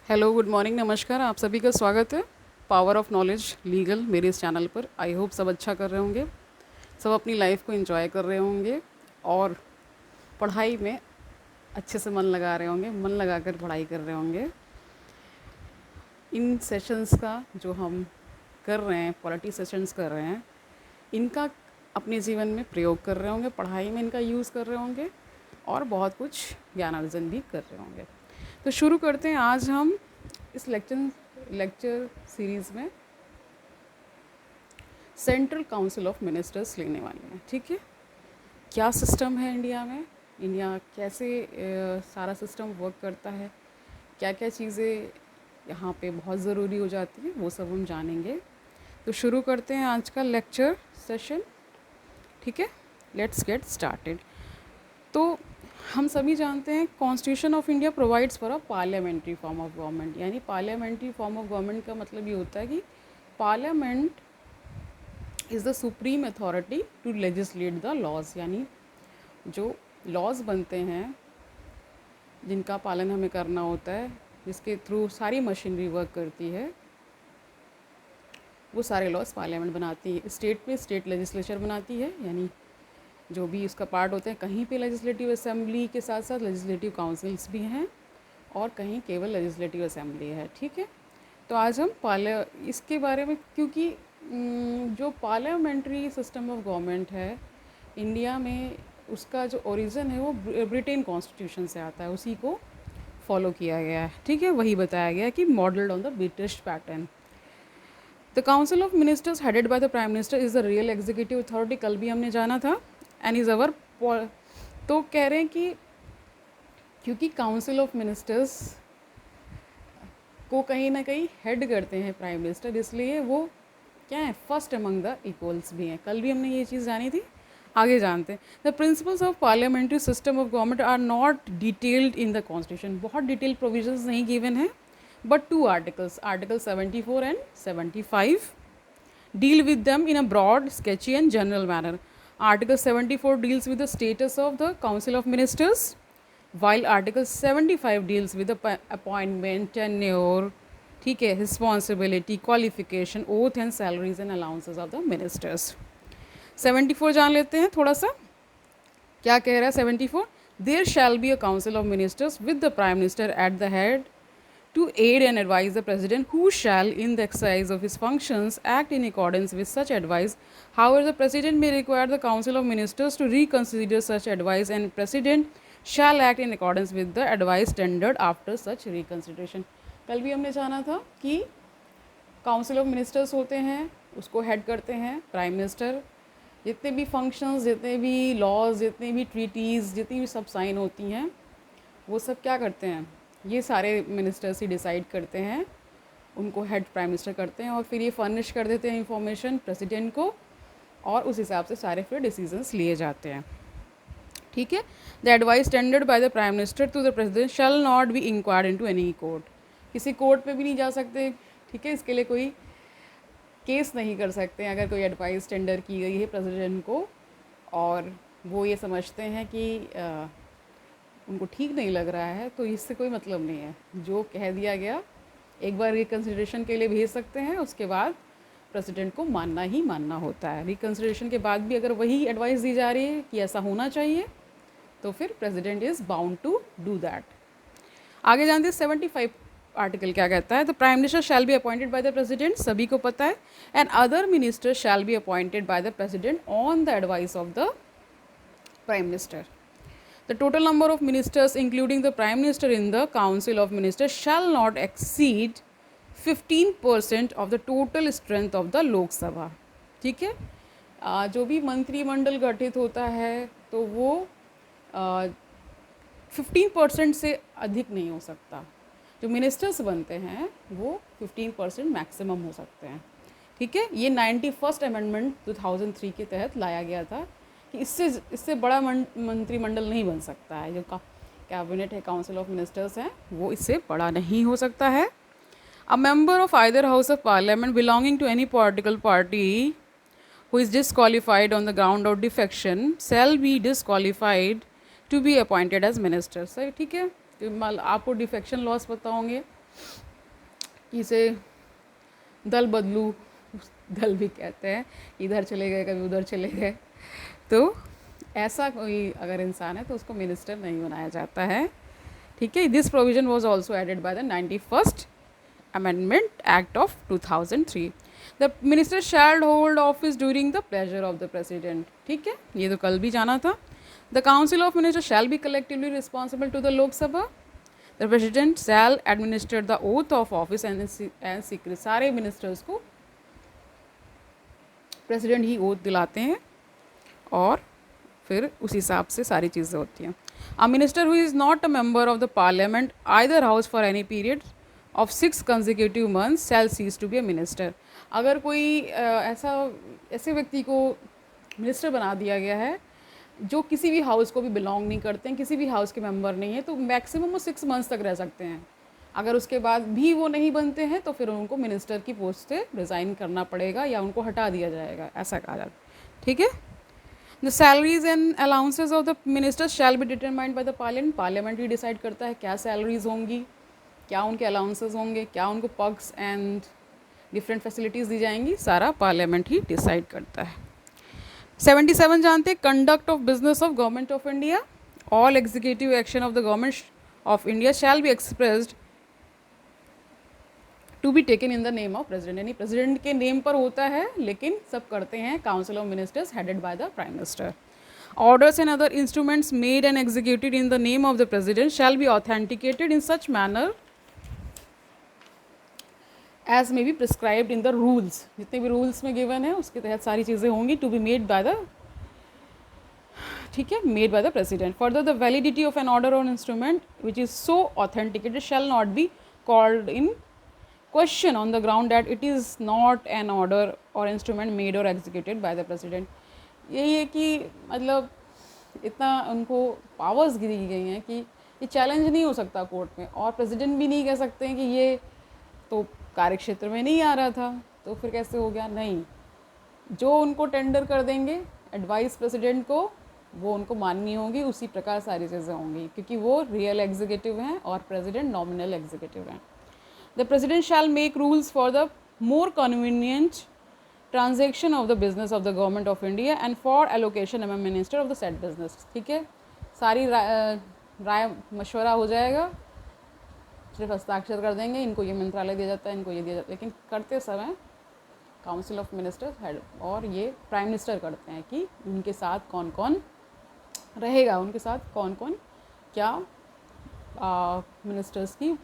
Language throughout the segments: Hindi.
हेलो, गुड मॉर्निंग, नमस्कार। आप सभी का स्वागत है पावर ऑफ नॉलेज लीगल मेरे इस चैनल पर। आई होप सब अच्छा कर रहे होंगे, सब अपनी लाइफ को एंजॉय कर रहे होंगे और पढ़ाई में अच्छे से मन लगा रहे होंगे, मन लगा कर पढ़ाई कर रहे होंगे। इन सेशंस का जो हम कर रहे हैं, पॉलिटी सेशंस कर रहे हैं, इनका अपने जीवन में प्रयोग कर रहे होंगे, पढ़ाई में इनका यूज़ कर रहे होंगे और बहुत कुछ ज्ञान अर्जन भी कर रहे होंगे। तो शुरू करते हैं। आज हम इस लेक्चर सीरीज़ में सेंट्रल काउंसिल ऑफ मिनिस्टर्स लेने वाले हैं। ठीक है, क्या सिस्टम है इंडिया में, इंडिया कैसे सारा सिस्टम वर्क करता है, क्या क्या चीज़ें यहाँ पे बहुत ज़रूरी हो जाती है, वो सब हम जानेंगे। तो शुरू करते हैं आज का लेक्चर सेशन। ठीक है, लेट्स गेट स्टार्टेड। तो हम सभी जानते हैं constitution of India provides for a parliamentary form of government. यानी पार्लियामेंट्री फॉर्म ऑफ गवर्नमेंट का मतलब ये होता है कि parliament is the supreme authority to legislate the laws. यानी जो लॉज बनते हैं, जिनका पालन हमें करना होता है, जिसके थ्रू सारी मशीनरी वर्क करती है, वो सारे लॉज पार्लियामेंट बनाती है। स्टेट में स्टेट लेजिस्लेचर बनाती है, यानी जो भी उसका पार्ट होते हैं, कहीं पे लेजिस्लेटिव असेंबली के साथ साथ लेजिस्लेटिव काउंसिल्स भी हैं और कहीं केवल लेजिस्लेटिव असेंबली है। ठीक है, तो आज हम इसके बारे में, क्योंकि जो पार्लियामेंट्री सिस्टम ऑफ गवर्नमेंट है इंडिया में, उसका जो ओरिजिन है वो ब्रिटेन कॉन्स्टिट्यूशन से आता है, उसी को फॉलो किया गया है। ठीक है, वही बताया गया है कि modelled on the British pattern. The council of ministers headed by the prime minister is the real executive authority. कल भी हमने जाना था। एंड इज़ अवर, तो कह रहे हैं कि क्योंकि काउंसिल ऑफ मिनिस्टर्स को कहीं ना कहीं हेड करते हैं प्राइम मिनिस्टर, इसलिए वो क्या है, फर्स्ट अमंग द इक्वल्स भी हैं। कल भी हमने ये चीज़ जानी थी, आगे जानते हैं। The principles of parliamentary system of government are not detailed in the constitution. बहुत डिटेल प्रोविजंस नहीं गिवन है, but two articles, article 74 and 75 deal with them in a broad, sketchy and general manner. Article 74 deals with the status of the Council of Ministers, while Article 75 deals with the appointment, tenure, ठीक है, responsibility, qualification, oath and salaries and allowances of the ministers. 74 जान लेते हैं थोड़ा सा, क्या कह रहा है 74? There shall be a council of ministers with the prime minister at the head to aid and advise the president, who shall in the exercise of his functions act in accordance with such advice. However, the president may require the council of ministers to reconsider such advice, and president shall act in accordance with the advice tendered after such reconsideration. कल भी हमने जाना था कि काउंसिल ऑफ मिनिस्टर्स होते हैं, उसको हेड करते हैं प्राइम मिनिस्टर। जितने भी फंक्शंस, जितने भी लॉज, जितने भी ट्रीटीज़, जितनी भी सब साइन होती हैं, वो सब क्या करते हैं, ये सारे मिनिस्टर्स ही डिसाइड करते हैं, उनको हेड प्राइम मिनिस्टर करते हैं और फिर ये फर्निश कर देते हैं इंफॉर्मेशन प्रेसिडेंट को, और उस हिसाब से सारे फिर डिसीजंस लिए जाते हैं। ठीक है, the advice tendered by the prime minister to the president shall not be inquired into any court. किसी कोर्ट में भी नहीं जा सकते। ठीक है, इसके लिए कोई केस नहीं कर सकते अगर कोई एडवाइस टेंडर की गई है प्रेसिडेंट को और वो ये समझते हैं कि उनको ठीक नहीं लग रहा है, तो इससे कोई मतलब नहीं है। जो कह दिया गया, एक बार रिकन्सिडरेशन के लिए भेज सकते हैं, उसके बाद प्रेसिडेंट को मानना ही मानना होता है। रिकन्सिडरेशन के बाद भी अगर वही एडवाइस दी जा रही है कि ऐसा होना चाहिए, तो फिर president is bound to do that. आगे जानते हैं 75 आर्टिकल क्या कहता है। The prime minister shall be appointed by the president, सभी को पता है। And other minister shall be appointed by the president on the advice of the prime minister. The total number of ministers, including the Prime Minister in the Council of Ministers, shall not exceed 15% of the total strength of the Lok Sabha. ठीक है, जो भी मंत्रिमंडल गठित होता है तो वो 15% से अधिक नहीं हो सकता। जो मिनिस्टर्स बनते हैं वो 15% मैक्सिमम हो सकते हैं। ठीक है, ये 91st अमेंडमेंट 2003 के तहत लाया गया था कि इससे बड़ा मंत्रिमंडल नहीं बन सकता है। जो कैबिनेट है, काउंसिल ऑफ मिनिस्टर्स हैं, वो इससे बड़ा नहीं हो सकता है। A member of either house of parliament belonging to any political party who is disqualified on the ground of defection shall be disqualified to be appointed as minister. सही, ठीक है, आपको डिफेक्शन लॉस पता होंगे, इसे दल बदलू दल भी कहते हैं, इधर चले गए कभी उधर चले गए, तो ऐसा कोई अगर इंसान है तो उसको मिनिस्टर नहीं बनाया जाता है, ठीक है। This provision was also added by the 91st amendment act of 2003। The minister shall hold office during the pleasure of the president, ठीक है, ये तो कल भी जाना था। The council of minister shall be collectively responsible to the Lok Sabha. The president shall administer the oath of office and secret, सारे मिनिस्टर्स को प्रेसिडेंट ही ओथ दिलाते हैं और फिर उस हिसाब से सारी चीज़ें होती हैं। A minister who is not a member of the parliament either house for any period of 6 consecutive months shall cease to be a minister. अगर कोई ऐसे व्यक्ति को मिनिस्टर बना दिया गया है जो किसी भी हाउस को भी बिलोंग नहीं करते हैं, किसी भी हाउस के मेंबर नहीं है, तो मैक्सिमम वो 6 मंथ्स तक रह सकते हैं। अगर उसके बाद भी वो नहीं बनते हैं तो फिर उनको मिनिस्टर की पोस्ट से रिज़ाइन करना पड़ेगा या उनको हटा दिया जाएगा, ऐसा कहा जाता है, ठीक है। The salaries and allowances of the ministers shall be determined by the parliament. Parliament he decide करता है क्या सैलरीज होंगी, क्या उनके अलाउंसेज होंगे, क्या उनको पर्क्स एंड डिफरेंट फैसिलिटीज़ दी जाएंगी, सारा पार्लियामेंट ही डिसाइड करता है। 77 जानते हैं, conduct of business of government of India. All executive action of the government of India shall be expressed to be taken in the name of president, यानी प्रेसिडेंट के नेम पर होता है लेकिन सब करते हैं council of ministers headed by the prime minister. Orders and other instruments made and executed in the name of the president shall be authenticated in such manner as may be prescribed in the rules. जितने भी रूल्स में गिवन है उसके तहत सारी चीज़ें होंगी, to be made by the, ठीक है, made by the president. Further the validity of an order or instrument which is so authenticated shall not be called in question on the ground that it is not an order or instrument made or executed by the president। यही है कि मतलब इतना उनको पावर्स दी गई हैं कि ये चैलेंज नहीं हो सकता कोर्ट में, और प्रेसिडेंट भी नहीं कह सकते हैं कि ये तो कार्यक्षेत्र में नहीं आ रहा था तो फिर कैसे हो गया। नहीं, जो उनको टेंडर कर देंगे एडवाइस प्रेसिडेंट को वो उनको माननी होगी, उसी प्रकार सारी चीज़ें होंगी, क्योंकि वो रियल एग्जीक्यूटिव हैं और प्रेसिडेंट नॉमिनल एग्जीक्यूटिव हैं। The president shall make rules for the more convenient transaction of the business of the government of India and for allocation among minister of the said business, ठीक है। सारी राय मशवरा हो जाएगा, सिर्फ हस्ताक्षर कर देंगे, इनको ये मंत्रालय दिया जाता है, इनको ये दिया जाता है, लेकिन करते समय काउंसिल ऑफ मिनिस्टर्स हेड और ये प्राइम मिनिस्टर करते हैं कि उनके साथ कौन कौन रहेगा, उनके साथ कौन कौन क्या मिनिस्टर्स की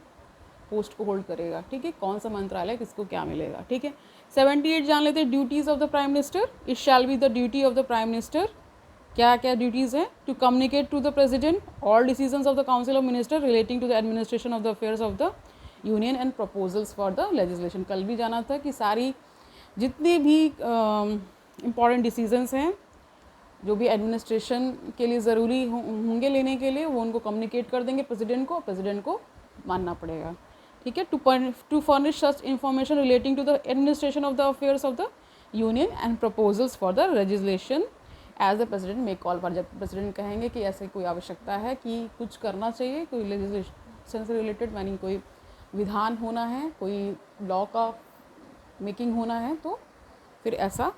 पोस्ट को होल्ड करेगा, ठीक है, कौन सा मंत्रालय किसको क्या मिलेगा, ठीक है। 78 जान लेते हैं, duties of the prime minister. It shall be the duty of the prime minister, क्या क्या ड्यूटीज़ हैं, to communicate to the president all decisions of the council of minister relating to the administration of the affairs of the union and proposals for the legislation. कल भी जाना था कि सारी जितने भी इम्पॉर्टेंट डिसीजंस हैं जो भी एडमिनिस्ट्रेशन के लिए ज़रूरी होंगे लेने के लिए, वो उनको कम्युनिकेट कर देंगे प्रेसिडेंट को, प्रेसिडेंट को मानना पड़ेगा, ठीक है। To furnish such information relating to the administration of the affairs of the union and proposals for the legislation as the president may call for. जब प्रेसिडेंट कहेंगे कि ऐसे कोई आवश्यकता है कि कुछ करना चाहिए, कोई लेजिस्लेशन से रिलेटेड यानी कोई विधान होना है, कोई लॉ का मेकिंग होना है, तो फिर ऐसा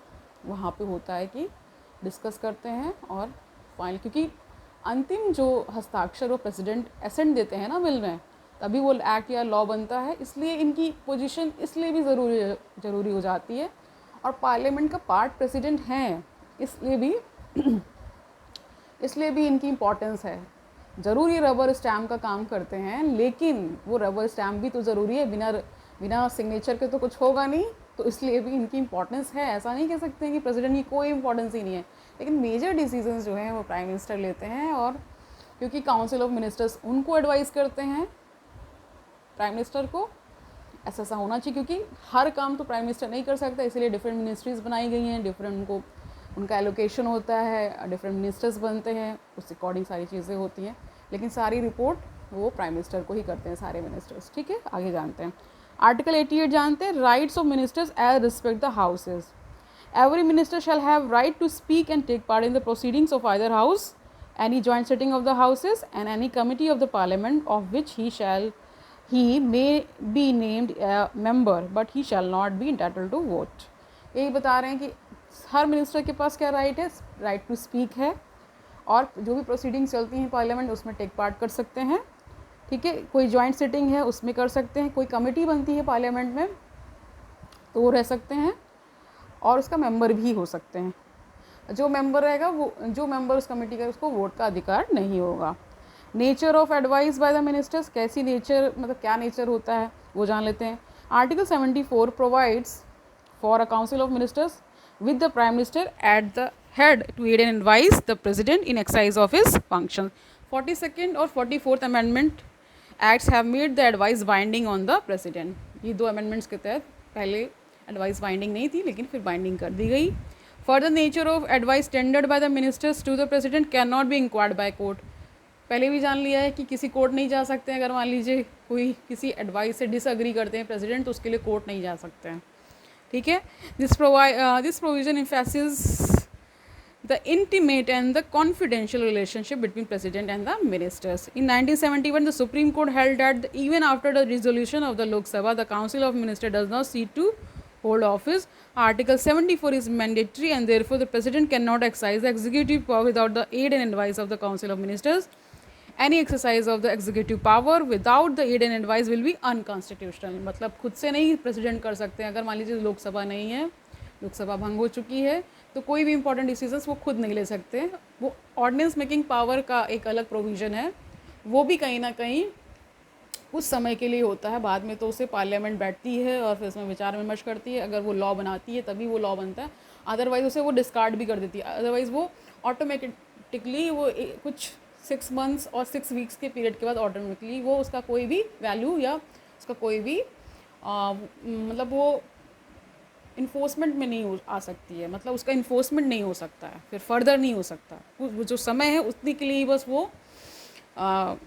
वहाँ पे होता है कि डिस्कस करते हैं और फाइनल, क्योंकि अंतिम जो हस्ताक्षर वो प्रेसिडेंट एसेंट देते हैं ना बिल में, तभी वो एक्ट या लॉ बनता है। इसलिए इनकी पोजीशन इसलिए भी ज़रूरी हो जाती है, और पार्लियामेंट का पार्ट प्रेसिडेंट हैं इसलिए भी इनकी इम्पोर्टेंस है। ज़रूरी रबर स्टैम्प का काम करते हैं, लेकिन वो रबर स्टैम्प भी तो ज़रूरी है, बिना सिग्नेचर के तो कुछ होगा नहीं, तो इसलिए भी इनकी इम्पोर्टेंस है। ऐसा नहीं कह सकते हैं कि प्रेसिडेंट की कोई इम्पोर्टेंस ही नहीं है, लेकिन मेजर डिसीजंस जो हैं वो प्राइम मिनिस्टर लेते हैं, और क्योंकि काउंसिल ऑफ मिनिस्टर्स उनको एडवाइस करते हैं प्राइम मिनिस्टर को, ऐसा होना चाहिए, क्योंकि हर काम तो प्राइम मिनिस्टर नहीं कर सकता, इसलिए डिफरेंट मिनिस्ट्रीज़ बनाई गई हैं, डिफरेंट उनका एलोकेशन होता है, डिफरेंट मिनिस्टर्स बनते हैं, उस अकॉर्डिंग सारी चीज़ें होती हैं, लेकिन सारी रिपोर्ट वो प्राइम मिनिस्टर को ही करते हैं सारे मिनिस्टर्स, ठीक है। आगे जानते हैं आर्टिकल 88 जानते हैं, rights of ministers as respect the houses. Every minister shall have right to speak and take part in the proceedings of either house, any joint sitting of the houses and any committee of the parliament of which he shall he may be named a member but he shall not be entitled to vote. यही बता रहे हैं कि हर मिनिस्टर के पास क्या राइट है, राइट टू स्पीक है, और जो भी प्रोसीडिंग चलती हैं पार्लियामेंट उसमें टेक पार्ट कर सकते हैं, ठीक है। कोई जॉइंट सिटिंग है उसमें कर सकते हैं, कोई कमेटी बनती है पार्लियामेंट में तो वो रह सकते हैं, और उसका मेंबर भी हो सकते हैं। जो मेंबर रहेगा वो, जो मेंबर उस कमेटी का, उसको वोट का अधिकार नहीं होगा। Nature of advice by the ministers, कैसी नेचर, मतलब क्या नेचर होता है वो जान लेते हैं। Article 74 provides for a council of ministers with the prime minister at the head to aid and advise the president in exercise of his functions. 42nd और 44th amendment acts have made the advice binding on the president. ये दो amendments के तहत पहले advice binding नहीं थी लेकिन फिर binding कर दी गई. Further nature of advice tendered by the ministers to the president cannot be inquired by court. पहले भी जान लिया है कि किसी कोर्ट नहीं जा सकते हैं। अगर मान लीजिए कोई किसी एडवाइस से डिसअग्री करते हैं प्रेसिडेंट तो उसके लिए कोर्ट नहीं जा सकते हैं, ठीक है। This provision emphasizes the intimate and the confidential relationship between president and the ministers. In 1971, the Supreme Court held that even after the resolution of the Lok Sabha, the Council of Ministers does not cease to hold office. Article 74 is mandatory, and therefore the president cannot exercise the executive power without the aid and advice of the Council of Ministers. Any exercise of the executive power without the aid and advice will be unconstitutional. मतलब खुद से नहीं प्रेसिडेंट कर सकते हैं। अगर मान लीजिए लोकसभा नहीं है, लोकसभा भंग हो चुकी है, तो कोई भी इंपॉर्टेंट डिसीजंस वो खुद नहीं ले सकते। वो ऑर्डिनेंस मेकिंग पावर का एक अलग प्रोविज़न है, वो भी कहीं ना कहीं कुछ समय के लिए होता है, बाद में तो उसे पार्लियामेंट बैठती है और फिर उसमें विचार विमर्श करती है। अगर वो लॉ बनाती है तभी वो लॉ बनता है, अदरवाइज़ उसे वो डिस्कार्ड भी कर देती है। अदरवाइज़ वो ऑटोमेटिकली वो कुछ 6 मंथ्स और 6 वीक्स के पीरियड के बाद ऑटोमेटिकली वो उसका कोई भी वैल्यू या उसका कोई भी मतलब वो इन्फोर्समेंट में नहीं आ सकती है, मतलब उसका इन्फोर्समेंट नहीं हो सकता है, फिर फर्दर नहीं हो सकता। वो जो समय है उतनी के लिए बस वो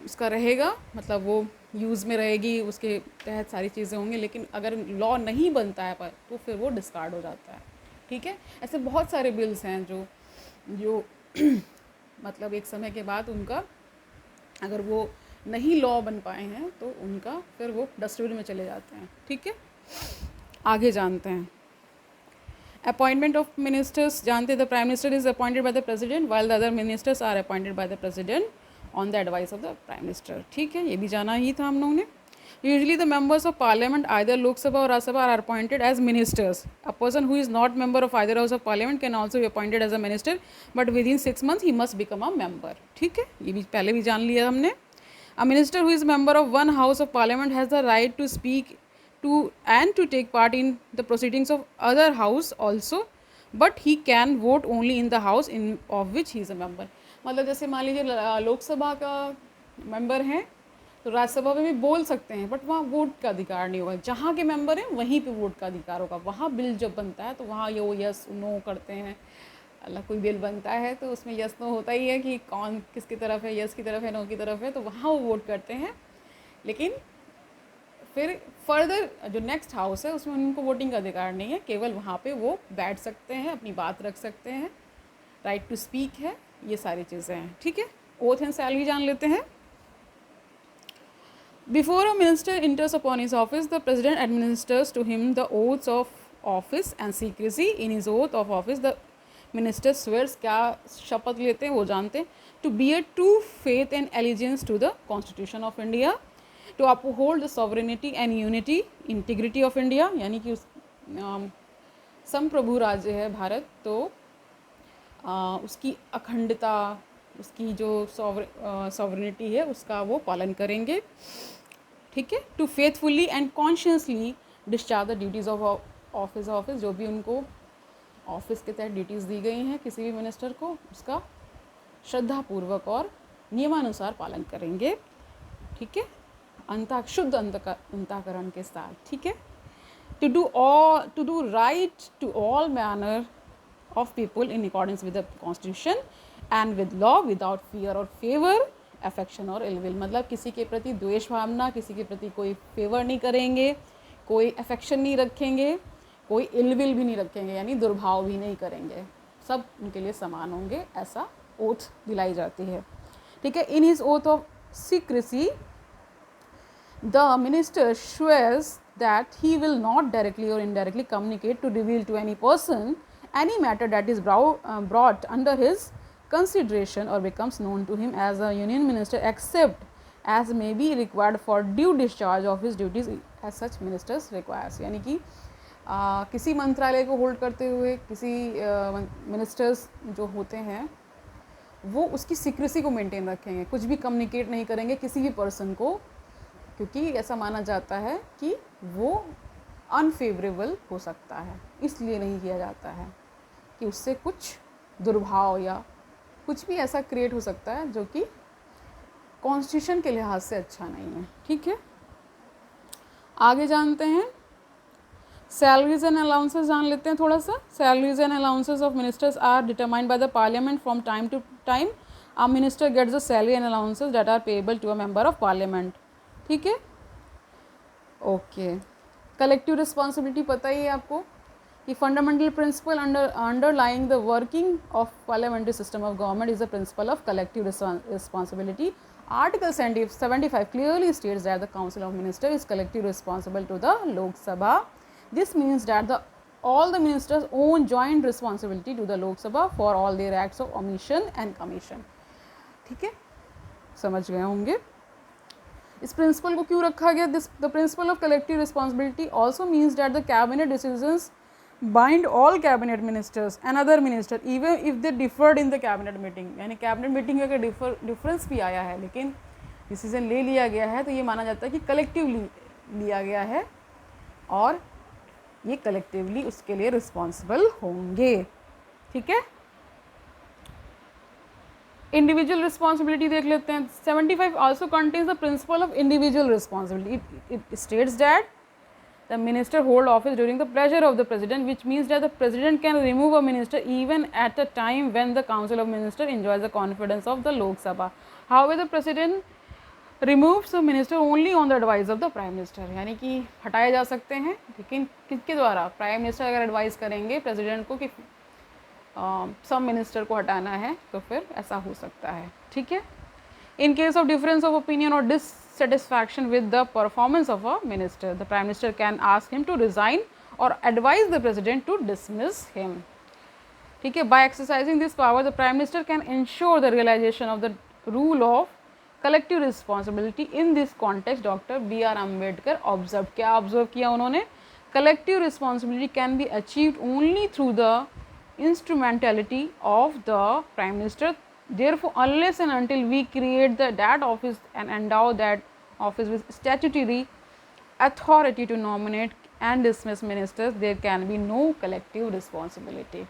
उसका रहेगा, मतलब वो यूज़ में रहेगी, उसके तहत सारी चीज़ें होंगी। लेकिन अगर लॉ नहीं बनता है पर तो फिर वो डिस्कार्ड हो जाता है, ठीक है। ऐसे बहुत सारे बिल्स हैं जो मतलब एक समय के बाद उनका अगर वो नहीं लॉ बन पाए हैं तो उनका फिर वो डस्टबिन में चले जाते हैं, ठीक है। आगे जानते हैं अपॉइंटमेंट ऑफ मिनिस्टर्स। जानते हैं the prime minister is appointed by the president while the other ministers are appointed by the president on the advice of the prime minister, ठीक है। ये भी जाना ही था हम लोगों ने। Usually the members of parliament, either Lok Sabha or Rajya Sabha, are appointed as ministers. A person who is not member of either house of parliament can also be appointed as a minister, but within 6 months he must become a member. ठीक है, ये भी पहले भी जान लिया हमने। A minister who is member of one house of parliament has the right to speak to and to take part in the proceedings of other house also, but he can vote only in the house in of which he is a member. मतलब जैसे मान लीजिए लोकसभा का मेंबर हैं तो राज्यसभा में भी बोल सकते हैं, बट वहाँ वोट का अधिकार नहीं होगा। जहाँ के मेंबर हैं वहीं पे वोट का अधिकार होगा। वहाँ बिल जब बनता है तो वहाँ ये वो यस नो करते हैं। अल्लाह कोई बिल बनता है तो उसमें यस नो होता ही है कि कौन किसकी तरफ है, यस की तरफ है, नो की तरफ है, तो वहाँ वो वोट करते हैं। लेकिन फिर फर्दर जो नेक्स्ट हाउस है उसमें उनको वोटिंग का अधिकार नहीं है, केवल वहाँ पे वो बैठ सकते हैं, अपनी बात रख सकते हैं, राइट टू स्पीक है, ये सारी चीज़ें हैं, ठीक है। ओथ एंड सैलरी जान लेते हैं। Before a minister enters upon his office, the president administers to him the oaths of office and secrecy. In his oath of office, the minister swears, क्या शपथ लेते हैं वो जानते हैं, to bear true faith and allegiance to the Constitution of India, to uphold the sovereignty and unity, integrity of India, यानी कि संप्रभु राज्य है भारत, तो उसकी अखंडता, उसकी जो सॉवरेनिटी है उसका वो पालन करेंगे, ठीक है। To faithfully and conscientiously discharge the duties of office, जो भी उनको ऑफिस के तहत ड्यूटीज़ दी गई हैं किसी भी मिनिस्टर को, उसका श्रद्धापूर्वक और नियमानुसार पालन करेंगे, ठीक है। शुद्ध अंतःकरण के साथ, ठीक है। To do right to all manner of people in accordance with the constitution and with law without fear और फेवर, अफेक्शन और इलविल, मतलब किसी के प्रति द्वेष भावना, किसी के प्रति कोई फेवर नहीं करेंगे, कोई अफेक्शन नहीं रखेंगे, कोई इलविल भी नहीं रखेंगे, यानी दुर्भाव भी नहीं करेंगे, सब उनके लिए समान होंगे, ऐसा ओथ दिलाई जाती है, ठीक है। In his oath of secrecy the minister swears that he will not directly or indirectly communicate to reveal to any person any matter that is brought under his consideration or becomes known to him as a union minister except as may be required for due discharge of his duties as such ministers requires. यानी कि किसी मंत्रालय को होल्ड करते हुए किसी मिनिस्टर्स जो होते हैं वो उसकी सीक्रेसी को मेंटेन रखेंगे, कुछ भी कम्युनिकेट नहीं करेंगे किसी भी पर्सन को, क्योंकि ऐसा माना जाता है कि वो अनफेवरेबल हो सकता है, इसलिए नहीं किया जाता है कि उससे कुछ दुर्भाव या कुछ भी ऐसा क्रिएट हो सकता है जो कि कॉन्स्टिट्यूशन के लिहाज से अच्छा नहीं है. ठीक है, आगे जानते हैं सैलरीज एंड अलाउंसेस जान लेते हैं थोड़ा सा. Salaries and allowances of ministers are determined by the parliament from time to time. A minister gets the salary and allowances that are payable to a member of parliament. ठीक है, ओके. कलेक्टिव रिस्पॉन्सिबिलिटी पता ही है आपको कि fundamental principle underlying the working of parliamentary system of government is the principle of collective responsibility. Article 75 clearly states that the Council of Ministers is collectively responsible to the Lok Sabha. This means that all the ministers own joint responsibility to the Lok Sabha for all their acts of omission and commission. ठीक है, समझ गए होंगे. इस प्रिंसिपल को क्यों रखा गया? The principle of collective responsibility also means that the cabinet decisions bind all cabinet ministers and other minister even if they differed in the cabinet meeting. यानी कैबिनेट मीटिंग में अगर डिफरेंस भी आया है लेकिन डिसीजन ले लिया गया है तो ये माना जाता है कि कलेक्टिवली लिया गया है और ये कलेक्टिवली उसके लिए रिस्पॉन्सिबल होंगे. ठीक है, इंडिविजुअल रिस्पॉन्सिबिलिटी देख लेते हैं. 75 also contains the principle of individual responsibility. It states that the minister hold office during the pleasure of the president, which means that the president can remove a minister even at a time when the council of ministers enjoys the confidence of the Lok Sabha. However, the president removes the minister only on the advice of the prime minister. यानी कि हटाए जा सकते हैं लेकिन किसके द्वारा? प्राइम मिनिस्टर अगर एडवाइस करेंगे प्रेसिडेंट को कि सब मिनिस्टर को हटाना है तो फिर ऐसा हो सकता है. ठीक है, in case of difference of opinion or dissatisfaction with the performance of a minister, the prime minister can ask him to resign or advise the president to dismiss him. ठीक है, by exercising this power the prime minister can ensure the realization of the rule of collective responsibility. In this context Dr. B.R. Ambedkar observed. क्या ऑब्जर्व किया उन्होंने? collective responsibility can be achieved only through the instrumentality of the prime minister. Therefore, unless and until we create that office and endow that office with statutory authority to nominate and dismiss ministers, there can be no collective responsibility.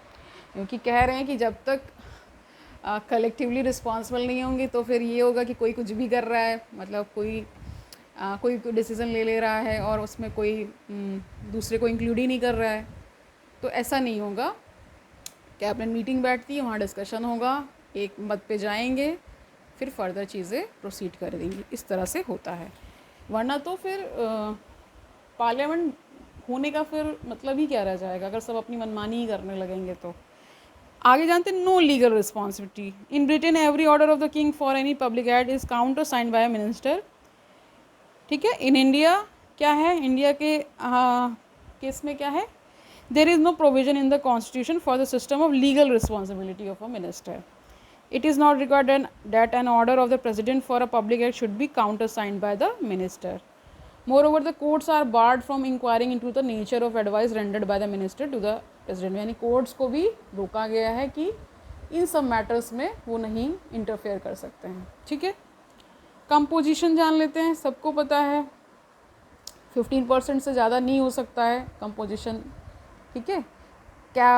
क्योंकि कह रहे हैं कि जब तक कलेक्टिवली रिस्पॉन्सिबल नहीं होंगे तो फिर ये होगा कि कोई कुछ भी कर रहा है, मतलब कोई डिसीज़न ले रहा है और उसमें कोई दूसरे को इंक्लूड ही नहीं कर रहा है, तो ऐसा नहीं होगा. कैबिनेट मीटिंग बैठती है, वहाँ डिस्कशन होगा, एक मत पे जाएंगे, फिर फर्दर चीज़ें प्रोसीड कर देंगी. इस तरह से होता है, वरना तो फिर पार्लियामेंट होने का फिर मतलब ही क्या रह जाएगा अगर सब अपनी मनमानी ही करने लगेंगे. तो आगे जानते हैं no legal responsibility. In Britain every order of the king for any public act is countersigned by a minister. ठीक है, इन इंडिया क्या है? इंडिया के केस में क्या है? There is no provision in the constitution for the system of legal responsibility of a minister. It is not required that an order of the president for a public act should be countersigned by the minister. Moreover, the courts are barred from inquiring into the nature of advice rendered by the minister to the president. यानी कोर्ट्स को भी रोका गया है कि इन सब मैटर्स में वो नहीं इंटरफेयर कर सकते हैं. ठीक है, कंपोजिशन जान लेते हैं. सबको पता है 15% से ज़्यादा नहीं हो सकता है कंपोजिशन. ठीक है, क्या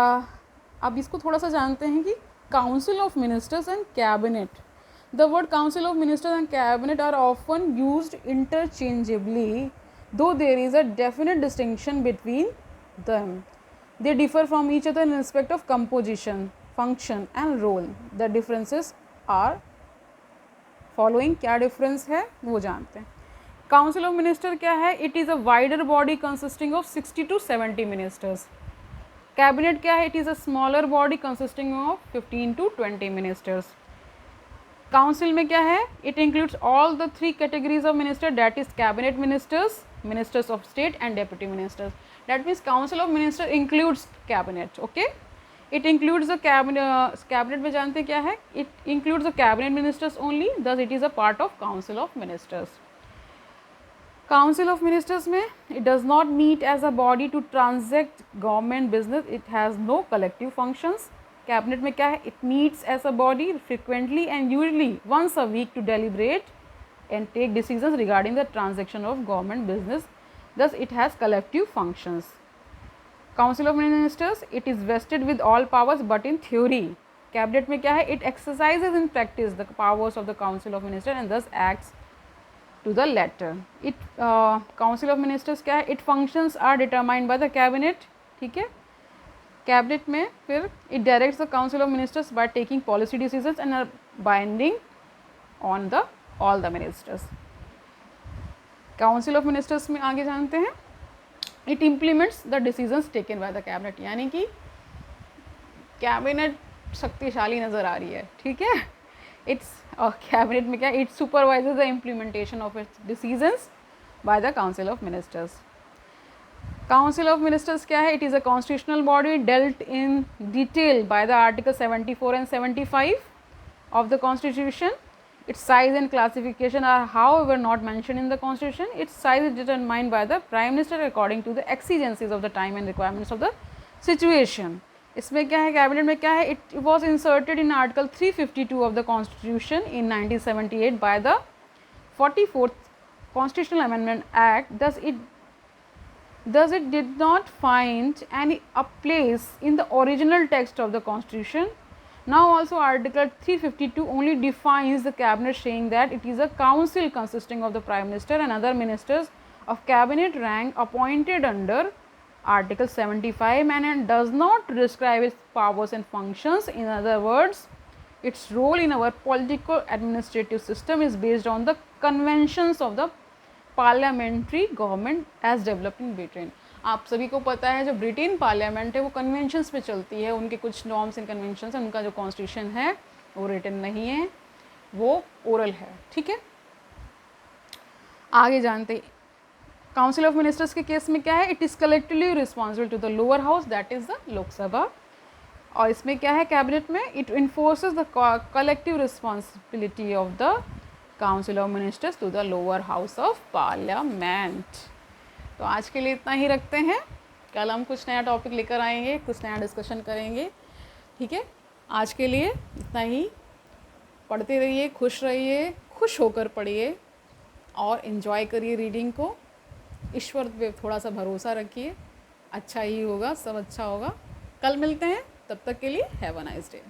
अब इसको थोड़ा सा जानते हैं कि Council of Ministers and Cabinet. The word Council of Ministers and Cabinet are often used interchangeably, though there is a definite distinction between them. They differ from each other in respect of composition, function and role. The differences are following. क्या difference है वो जानते हैं. Council of Ministers क्या है? It is a wider body consisting of 60 to 70 ministers. Cabinet क्या है? It is a smaller body consisting of 15 to 20 ministers. Council में क्या है, it includes all the 3 categories of minister, that is cabinet ministers, ministers of state and deputy ministers. That means council of minister includes cabinet. Okay, it includes the cabinet में जानते हैं क्या है, it includes the cabinet ministers only, thus it is a part of council of ministers. Council of ministers में it does not meet as a body to transact government business, it has no collective functions. Cabinet में क्या है, it meets as a body frequently and usually once a week to deliberate and take decisions regarding the transaction of government business, thus it has collective functions. Council of Ministers, it is vested with all powers but in theory. Cabinet में क्या है, it exercises in practice the powers of the Council of Ministers and thus acts to the letter. It Council of Ministers क्या है, it functions are determined by the cabinet. ठीक है, कैबिनेट में फिर it directs the Council of Ministers by taking policy decisions and are binding on the all the ministers. Council of ministers में आगे जानते हैं, it implements the decisions taken by the cabinet, यानी कि कैबिनेट शक्तिशाली नज़र आ रही है. ठीक है, इट्स कैबिनेट में क्या, it supervises the implementation of its decisions by the council of ministers. Council of ministers क्या है, it is a constitutional body dealt in detail by the article 74 and 75 of the constitution. Its size and classification are however not mentioned in the constitution. Its size is determined by the prime minister according to the exigencies of the time and requirements of the situation. इसमें क्या है, कैबिनेट में क्या है, it was inserted in article 352 of the constitution in 1978 by the 44th constitutional amendment act. Thus it did not find any a place in the original text of the constitution. Now also article 352 only defines the cabinet, saying that it is a council consisting of the prime minister and other ministers of cabinet rank appointed under article 75 and does not describe its powers and functions. In other words, its role in our political administrative system is based on the conventions of the parliamentary government as developed in Britain. आप सभी को पता है जो ब्रिटेन पार्लियामेंट है वो कन्वेंशंस पे चलती है, उनके कुछ नॉर्म्स एंड कन्वेंशंस हैं, उनका जो कॉन्स्टिट्यूशन है वो रिटन नहीं है, वो ओरल है. ठीक है, आगे जानते हैं काउंसिल ऑफ मिनिस्टर्स के केस में क्या है, it is collectively responsible to the lower house, that is the Lok Sabha. और इसमें क्या है, कैबिनेट में it enforces the collective responsibility of the council of ministers to the lower house of parliament. तो आज के लिए इतना ही रखते हैं, कल हम कुछ नया टॉपिक लेकर आएंगे, कुछ नया डिस्कशन करेंगे. ठीक है, आज के लिए इतना ही. पढ़ते रहिए, खुश रहिए, खुश होकर पढ़िए और इन्जॉय करिए रीडिंग को. ईश्वर पे थोड़ा सा भरोसा रखिए, अच्छा ही होगा, सब अच्छा होगा. कल मिलते हैं, तब तक के लिए हैव अ नाइस डे.